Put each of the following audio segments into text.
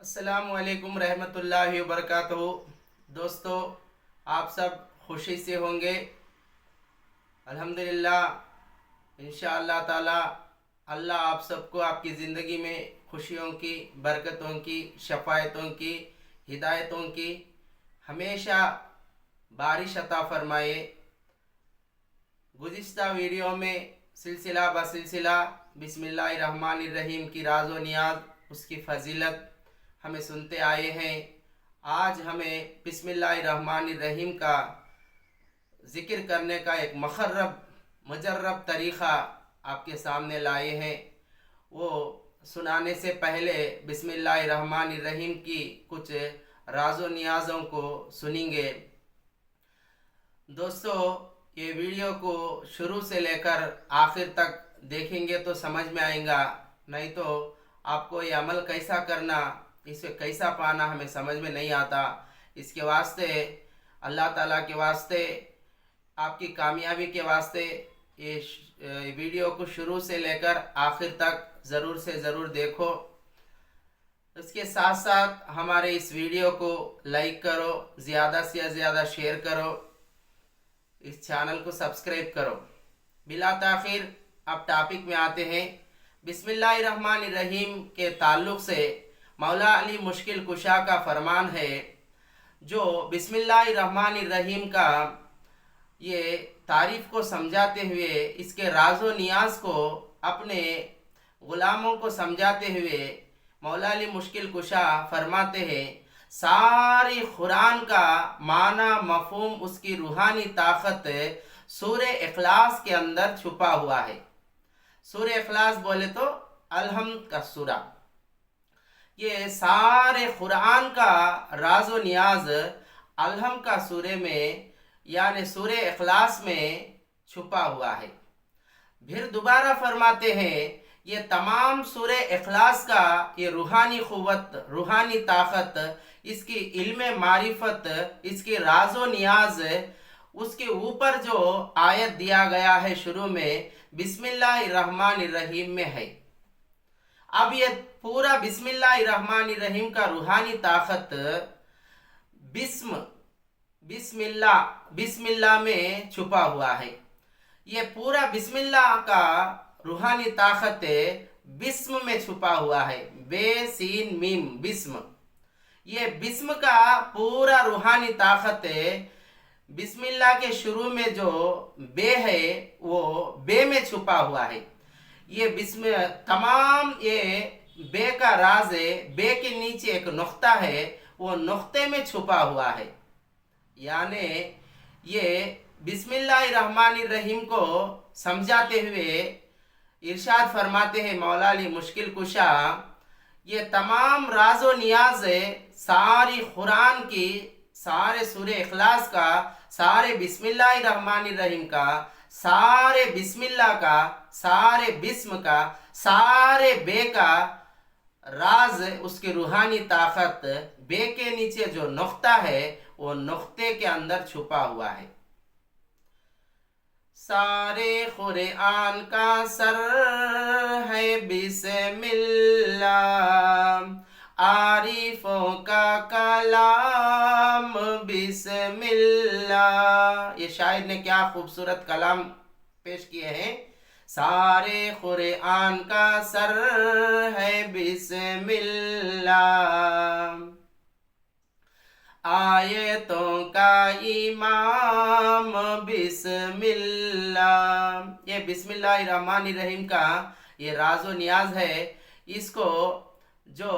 السلام علیکم رحمۃ اللہ وبرکاتہ۔ دوستو، آپ سب خوشی سے ہوں گے؟ الحمدللہ، انشاءاللہ تعالی اللہ آپ سب کو آپ کی زندگی میں خوشیوں کی، برکتوں کی، شفاعتوں کی، ہدایتوں کی ہمیشہ بارش عطا فرمائے۔ گزشتہ ویڈیو میں سلسلہ بسلسلہ بسم اللہ الرحمن الرحیم کی راز و نیاز، اس کی فضیلت ہمیں سنتے آئے ہیں۔ آج ہمیں بسم اللہ الرحمن الرحیم کا ذکر کرنے کا ایک مجرب طریقہ آپ کے سامنے لائے ہیں۔ وہ سنانے سے پہلے بسم اللہ الرحمن الرحیم کی کچھ راز و نیازوں کو سنیں گے۔ دوستو، یہ ویڈیو کو شروع سے لے کر آخر تک دیکھیں گے تو سمجھ میں آئیں گا، نہیں تو آپ کو یہ عمل کیسا کرنا، اسے کیسا پانا ہمیں سمجھ میں نہیں آتا۔ اس کے واسطے اللہ تعالیٰ کے واسطے، آپ کی کامیابی کے واسطے یہ ویڈیو کو شروع سے لے کر آخر تک ضرور سے ضرور دیکھو۔ اس کے ساتھ ساتھ ہمارے اس ویڈیو کو لائک کرو، زیادہ سے زیادہ شیئر کرو، اس چینل کو سبسکرائب کرو۔ بلا تاخیر اب ٹاپک میں آتے ہیں۔ بسم اللہ الرحمن الرحیم کے تعلق سے مولا علی مشکل کشا کا فرمان ہے، جو بسم اللہ الرحمن الرحیم کا یہ تعریف کو سمجھاتے ہوئے، اس کے راز و نیاز کو اپنے غلاموں کو سمجھاتے ہوئے مولا علی مشکل کشا فرماتے ہیں، ساری قرآن کا معنی مفہوم، اس کی روحانی طاقت سورہ اخلاص کے اندر چھپا ہوا ہے۔ سورہ اخلاص بولے تو الحمد کا سورہ، یہ سارے قرآن کا راز و نیاز الحمد کا سورہ میں یعنی سورہ اخلاص میں چھپا ہوا ہے۔ پھر دوبارہ فرماتے ہیں، یہ تمام سورہ اخلاص کا یہ روحانی قوت، روحانی طاقت، اس کی علم معرفت، اس کی راز و نیاز، اس کے اوپر جو آیت دیا گیا ہے شروع میں بسم اللہ الرحمن الرحیم میں ہے۔ اب یہ پورا بسم اللہ الرحمن الرحیم کا روحانی طاقت بسم اللہ میں چھپا ہوا ہے۔ یہ پورا بسم اللہ کا روحانی طاقت بسم میں چھپا ہوا ہے، بے سین میم بسم۔ یہ بسم کا پورا روحانی طاقت بسم اللہ کے شروع میں جو بے ہے وہ بے میں چھپا ہوا ہے۔ یہ بسم تمام یہ بے کا راز ہے، بے کے نیچے ایک نقطہ ہے، وہ نقطے میں چھپا ہوا ہے۔ یعنی یہ بسم اللہ الرحمن الرحیم کو سمجھاتے ہوئے ارشاد فرماتے ہیں مولا علی مشکل کشا، یہ تمام راز و نیاز ساری قرآن کی، سارے سورہ اخلاص کا، سارے بسم اللہ الرحمن الرحیم کا، سارے بسم اللہ کا، سارے بسم کا، سارے بے کا راز، اس کی روحانی طاقت بے کے نیچے جو نقطہ ہے وہ نقطے کے اندر چھپا ہوا ہے۔ سارے قرآن کا سر ہے بسم اللہ، عارفوں کا کلام بسم اللہ۔ یہ شاعر نے کیا خوبصورت کلام پیش کیے ہیں۔ سارے قرآن کا سر ہے بسم اللہ، آیتوں کا امام بسم اللہ۔ یہ بسم اللہ الرحمن الرحیم کا یہ راز و نیاز ہے۔ اس کو جو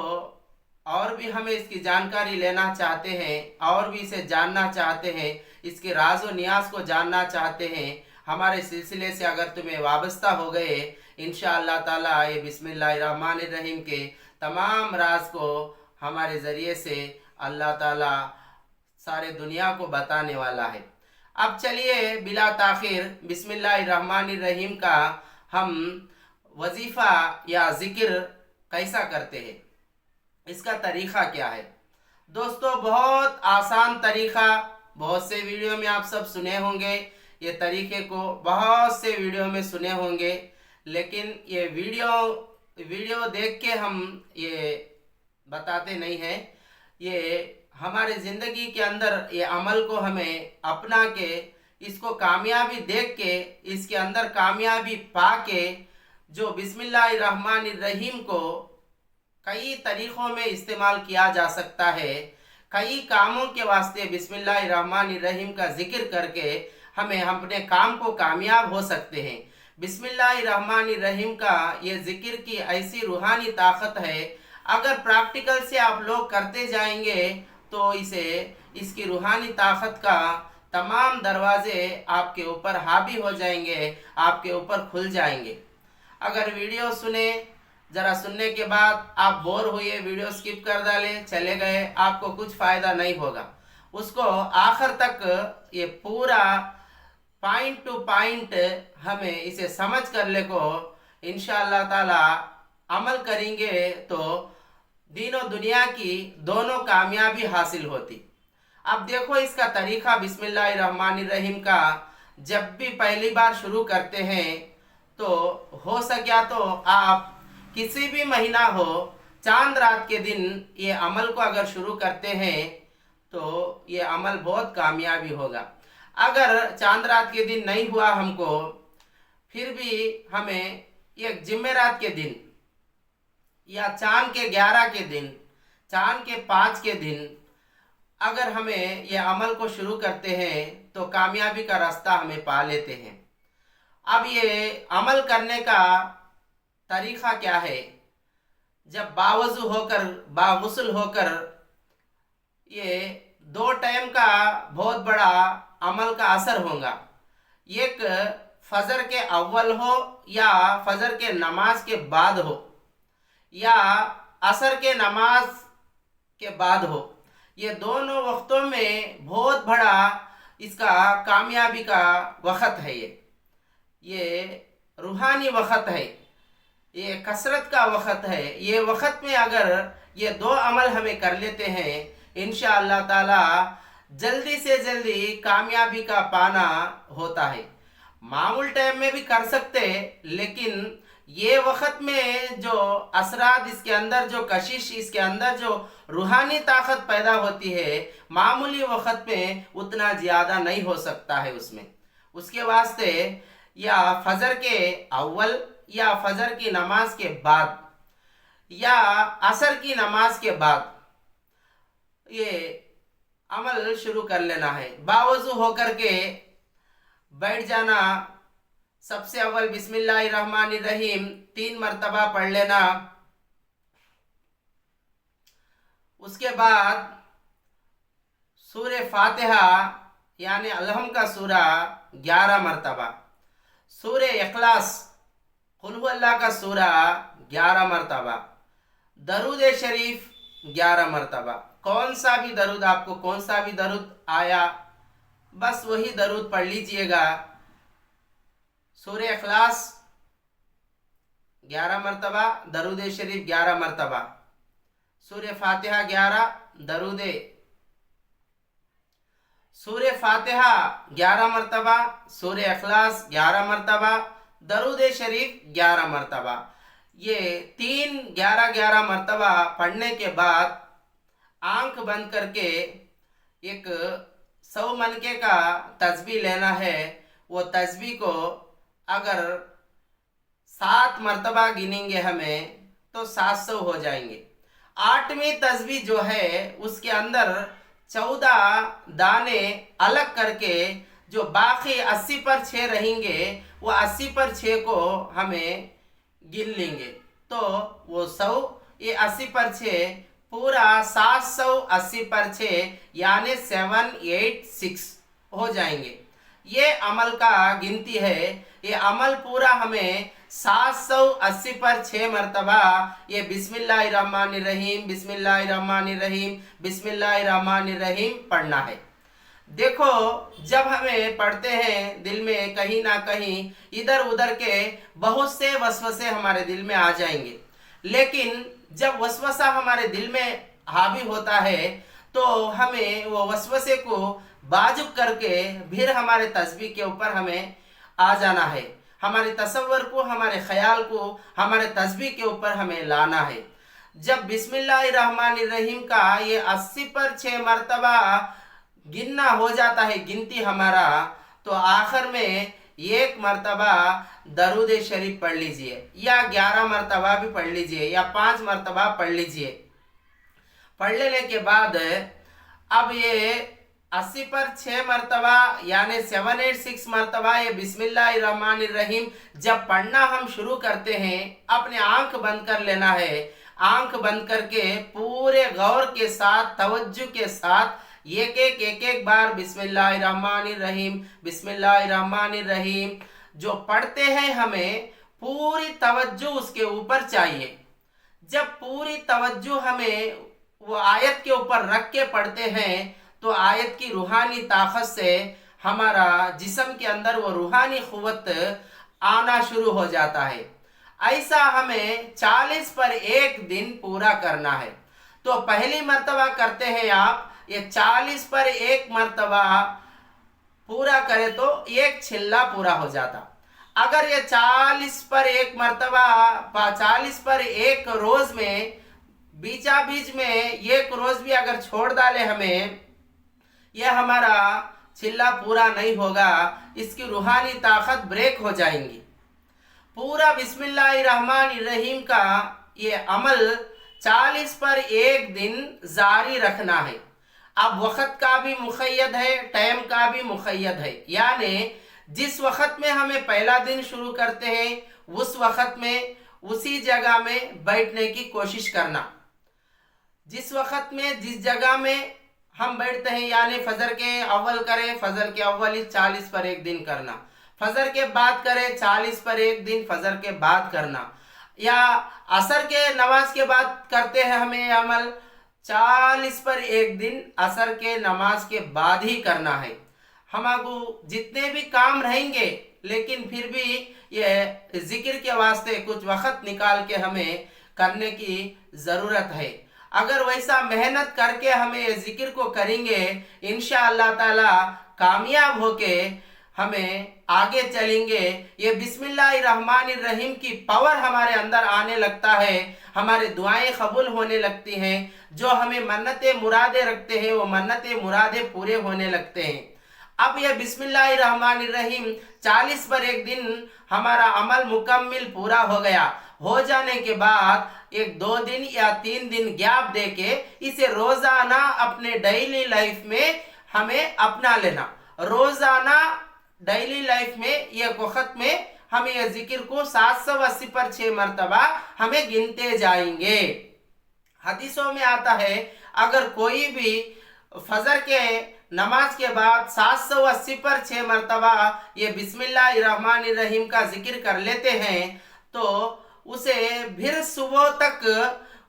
اور بھی ہمیں اس کی جانکاری لینا چاہتے ہیں، اور بھی اسے جاننا چاہتے ہیں، اس کے راز و نیاز کو جاننا چاہتے ہیں، ہمارے سلسلے سے اگر تمہیں وابستہ ہو گئے، انشاءاللہ تعالیٰ یہ بسم اللہ الرحمن الرحیم کے تمام راز کو ہمارے ذریعے سے اللہ تعالیٰ سارے دنیا کو بتانے والا ہے۔ اب چلیے بلا تاخیر بسم اللہ الرحمن الرحیم کا ہم وظیفہ یا ذکر کیسا کرتے ہیں، اس کا طریقہ کیا ہے۔ دوستو، بہت آسان طریقہ، بہت سے ویڈیو میں آپ سب سنے ہوں گے، یہ طریقے کو بہت سے ویڈیو میں سنے ہوں گے، لیکن یہ ویڈیو دیکھ کے ہم یہ बताते नहीं हैं। ये हमारे ज़िंदगी के अंदर ये अमल को हमें अपना के, इसको कामयाबी देख के, इसके अंदर कामयाबी पा के, जो बिस्मिल्लाहिर्रहमानिर्रहीम को कई तरीक़ों में इस्तेमाल किया जा सकता है। कई कामों के वास्ते बिस्मिल्लाहिर्रहमानिर्रहीम का जिक्र करके हमें अपने काम को कामयाब हो सकते हैं। बिस्मिल्लाहिर्रहमानिर्रहीम का ये जिक्र की ऐसी रूहानी ताकत है, अगर प्रैक्टिकल से आप लोग करते जाएंगे तो इसकी रूहानी ताकत का तमाम दरवाजे आपके ऊपर हावी हो जाएंगे, आपके ऊपर खुल जाएंगे। अगर वीडियो सुने, ज़रा सुनने के बाद आप बोर हुए, वीडियो स्किप कर डाले, चले गए, आपको कुछ फ़ायदा नहीं होगा। उसको आखिर तक ये पूरा पॉइंट टू पॉइंट हमें इसे समझ कर ले को इंशाअल्लाह ताला अमल करेंगे तो दीनों दुनिया की दोनों कामयाबी हासिल होती। अब देखो इसका तरीक़ा बिस्मिल्लाहिर्रहमानिर्रहीम का, जब भी पहली बार शुरू करते हैं तो हो सके तो आप किसी भी महीना हो, चांद रात के दिन ये अमल को अगर शुरू करते हैं तो ये अमल बहुत कामयाबी होगा। अगर चांद रात के दिन नहीं हुआ हमको, फिर भी हमें एक जुमेरात के दिन या चांद के 11 के दिन, चांद के 5 के दिन अगर हमें ये अमल को शुरू करते हैं तो कामयाबी का रास्ता हमें पा लेते हैं। अब ये अमल करने का तरीक़ा क्या है? जब बावज़ू होकर, बागुस्ल होकर, ये 2 टाइम का बहुत बड़ा अमल का असर होगा। एक फजर के अव्वल हो या फजर के नमाज के बाद हो या असर के नमाज के बाद हो, ये दोनों वक्तों में बहुत बड़ा इसका कामयाबी का वक़्त है। ये रूहानी वक़्त है, ये कसरत का वक़्त है। ये वक़्त में अगर ये 2 अमल हमें कर लेते हैं, इंशाअल्लाह ताला जल्दी से जल्दी कामयाबी का पाना होता है। मामूल टाइम में भी कर सकते, लेकिन ये वक़्त में जो असरात इसके अंदर, जो कशिश इसके अंदर, जो रूहानी ताकत पैदा होती है, मामूली वक़्त में उतना ज़्यादा नहीं हो सकता है उसमें। उसके वास्ते या फजर के अव्वल या फजर की नमाज के बाद या असर की नमाज के बाद ये अमल शुरू कर लेना है। बावज़ू होकर के बैठ जाना, सबसे अव्वल बिस्मिल्लाहिर्रहमानिर्रहीम 3 मरतबा पढ़ लेना। उसके बाद सूरे फातिहा यानी अलहम का सूरा 11 मरतबा, सूरे इखलास कुल हु अल्लाह का सूरा 11 मरतबा, दरूद शरीफ 11 मरतबा। कौन सा भी दरूद, आपको कौन सा भी दरूद आया बस वही दरूद पढ़ लीजिएगा। सूरे इखलास 11 मरतबा, दरूद शरीफ 11 मरतबा, सूरे फातिहा 11, सूरे फातिहा 11 मरतबा, सूरे इखलास 11 मरतबा, दरूद शरीफ 11 मरतबा। ये 3 11 मरतबा पढ़ने के बाद आंख बंद करके एक 100 मनके का तस्बीह लेना है। वो तस्बीह को अगर 7 मरतबा गिनेंगे हमें तो 700 हो जाएंगे। 8वीं तस्बीह जो है उसके अंदर 14 दाने अलग करके जो बाकी 80 पर 6 रहेंगे, वो 80 पर 6 को हमें गिन लेंगे तो वो 100, ये 80 पर 6 पूरा 780 पर 6 यानी 786 हो जाएंगे। ये अमल का गिनती है। ये अमल पूरा हमें 780 पर 6 मरतबा ये बिस्मिल्लाहिर्रहमानिर्रहीम बिस्मिल्लाहिर्रहमानिर्रहीम बिस्मिल्लाहिर्रहमानिर्रहीम पढ़ना है। देखो, जब हमें पढ़ते हैं दिल में कहीं ना कहीं इधर उधर के बहुत से वसवसे हमारे दिल में आ जाएंगे, लेकिन जब वसवसा हमारे दिल में हावी होता है तो हमें वो वसवसे को बाजुक करके फिर हमारे तस्बीह के ऊपर हमें आ जाना है। हमारे तसव्वुर को, हमारे ख्याल को हमारे तस्बीह के ऊपर हमें लाना है। जब बिस्मिल्लाहिर्रहमानिर्रहीम का ये 80 पर 6 मरतबा गिनना हो जाता है, गिनती हमारा, तो आखिर में एक मरतबा दरूद शरीफ पढ़ लीजिए, या 11 मरतबा भी पढ़ लीजिए, या 5 मरतबा पढ़ लीजिए। पढ़ लेने के बाद अब ये 80 पर 6 मरतबा यानी 786 मरतबा ये बिस्मिल्लाहिर्रहमानिर्रहीम जब पढ़ना हम शुरू करते हैं, अपने आंख बंद कर लेना है। आंख बंद करके पूरे गौर के साथ, तवज्जो के साथ एक एक बार बिस्मिल्लाहिर्रहमानिर्रहीम बिस्मिल्लाहिर्रहमानिर्रहीम जो पढ़ते हैं, हमें पूरी तवज्जो उसके ऊपर चाहिए। जब पूरी तवज्जो हमें वो आयत के ऊपर रख के पढ़ते हैं तो आयत की रूहानी ताकत से हमारा जिस्म के अंदर वो रूहानी क़ुव्वत आना शुरू हो जाता है। ऐसा हमें 40 पर 1 दिन पूरा करना है। तो पहली मर्तबा करते हैं आप, ये 40 पर 1 मर्तबा पूरा करे तो एक छिल्ला पूरा हो जाता। अगर ये 40 पर 1 मर्तबा 40 पर 1 रोज में बीचा बीच में एक रोज भी अगर छोड़ डाले हमें, यह हमारा छिल्ला पूरा नहीं होगा, इसकी रूहानी ताकत ब्रेक हो जाएंगी। पूरा बिस्मिल्लाहिर्रहमानिर्रहीम का ये अमल 40 पर 1 दिन जारी रखना है। अब वक़्त का भी मुक़य्यद है, टाइम का भी मुक़य्यद है, यानी जिस वक़्त में हमें पहला दिन शुरू करते हैं उस वक़्त में उसी जगह में बैठने की कोशिश करना। जिस वक़्त में जिस जगह में हम बैठते हैं, यानी फजर के अव्वल करें, फजर के अव्वल ही 40 पर 1 दिन करना, फजर के बाद करें 40 पर 1 दिन फजर के बाद करना, या असर के नमाज के बाद करते हैं हमें अमल 40 पर 1 दिन असर के नमाज के बाद ही करना है। हमको जितने भी काम रहेंगे लेकिन फिर भी ये जिक्र के वास्ते कुछ वक़्त निकाल के हमें करने की ज़रूरत है। अगर वैसा मेहनत करके हमें ये जिक्र को करेंगे, इंशाअल्लाह ताला कामयाब होके हमें आगे चलेंगे। ये बिस्मिल्लाहिर्रहमानिर्रहीम की पावर हमारे अंदर आने लगता है, हमारे दुआएं कबूल होने लगती हैं, जो हमें मन्नतें मुरादें रखते हैं वो मन्नतें मुरादें पूरे होने लगते हैं। अब यह बिस्मिल्लाहिर्रहमानिर्रहीम 40 पर 1 दिन हमारा अमल मुकम्मिल पूरा हो गया। हो जाने के बाद 1-2 दिन या 3 दिन गैप देके इसे रोजाना अपने डेली लाइफ में हमें अपना लेना। रोजाना डेली लाइफ में एक वक्त में हमें यह जिक्र को 780 पर 6 मरतबा हमें गिनते जाएंगे। हदीसों में आता है अगर कोई भी फजर के नमाज के बाद 780 पर 6 मरतबा ये बिस्मिल्लाहिर्रहमानिर्रहीम का जिक्र कर लेते हैं तो उसे फिर सुबह तक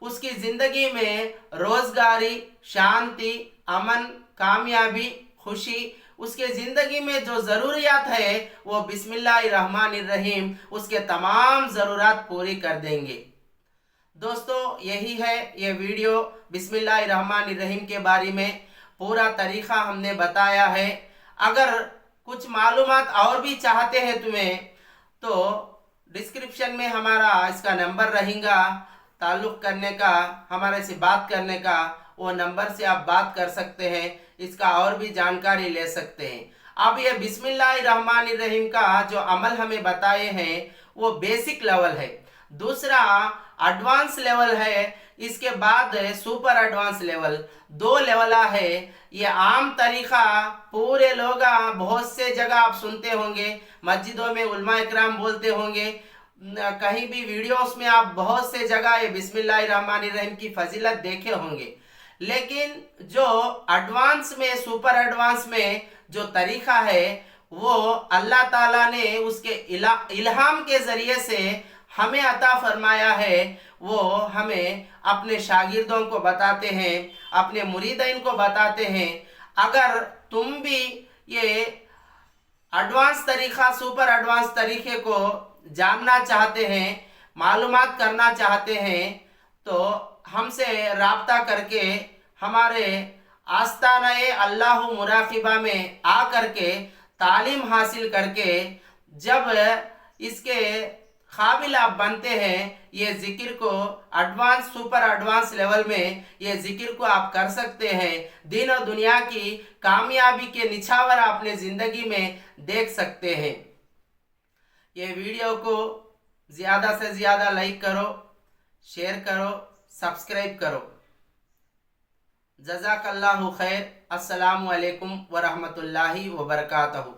उसकी जिंदगी में रोजगारी, शांति, अमन, कामयाबी, खुशी, उसके ज़िंदगी में जो ज़रूरियात है वो बिस्मिल्लाहिर्रहमानिर्रहीम उसके तमाम ज़रूरत पूरी कर देंगे। दोस्तों यही है ये वीडियो बिस्मिल्लाहिर्रहमानिर्रहीम के बारे में पूरा तरीक़ा हमने बताया है। अगर कुछ मालूमात और भी चाहते हैं तुम्हें तो डिस्क्रिप्शन में हमारा इसका नंबर रहेगा, ताल्लुक़ करने का, हमारे से बात करने का, वो नंबर से आप बात कर सकते हैं, इसका और भी जानकारी ले सकते हैं। अब ये बिस्मिल्लाहिर्रहमानिर्रहीम का जो अमल हमें बताए हैं वो बेसिक लेवल है, दूसरा एडवांस लेवल है, इसके बाद सुपर एडवांस लेवल, 2 लेवल है। ये आम तरीक़ा पूरे लोग बहुत से जगह आप सुनते होंगे, मस्जिदों में उलमा इकराम बोलते होंगे, कहीं भी वीडियोस में आप बहुत से जगह ये बिस्मिल्लाहिर्रहमानिर्रहीम की फजीलत देखे होंगे। लेकिन जो एडवांस में, सुपर एडवांस में जो तरीक़ा है वो अल्लाह ताला ने उसके इल्हाम के ज़रिए से हमें अता फरमाया है, वो हमें अपने शागिर्दों को बताते हैं, अपने मुरीदीन को बताते हैं। अगर तुम भी ये एडवांस तरीक़ा, सुपर एडवांस तरीक़े को जानना चाहते हैं, मालूमात करना चाहते हैं तो हमसे राब्ता करके हमारे आस्ताना-ए अल्लाह मुराक़िबा में आ करके तालीम हासिल करके जब इसके काबिल आप बनते हैं। ये जिक्र को एडवांस सुपर एडवांस लेवल में ये जिक्र को आप कर सकते हैं। दीन और दुनिया की कामयाबी के निछावर अपने ज़िंदगी में देख सकते हैं। ये वीडियो को ज़्यादा से ज़्यादा लाइक करो, शेयर करो, सब्सक्राइब करो। जज़ाकल्लाहु खैर। अस्सलामु अलैकुम व रहमतुल्लाहि व बरकातहू।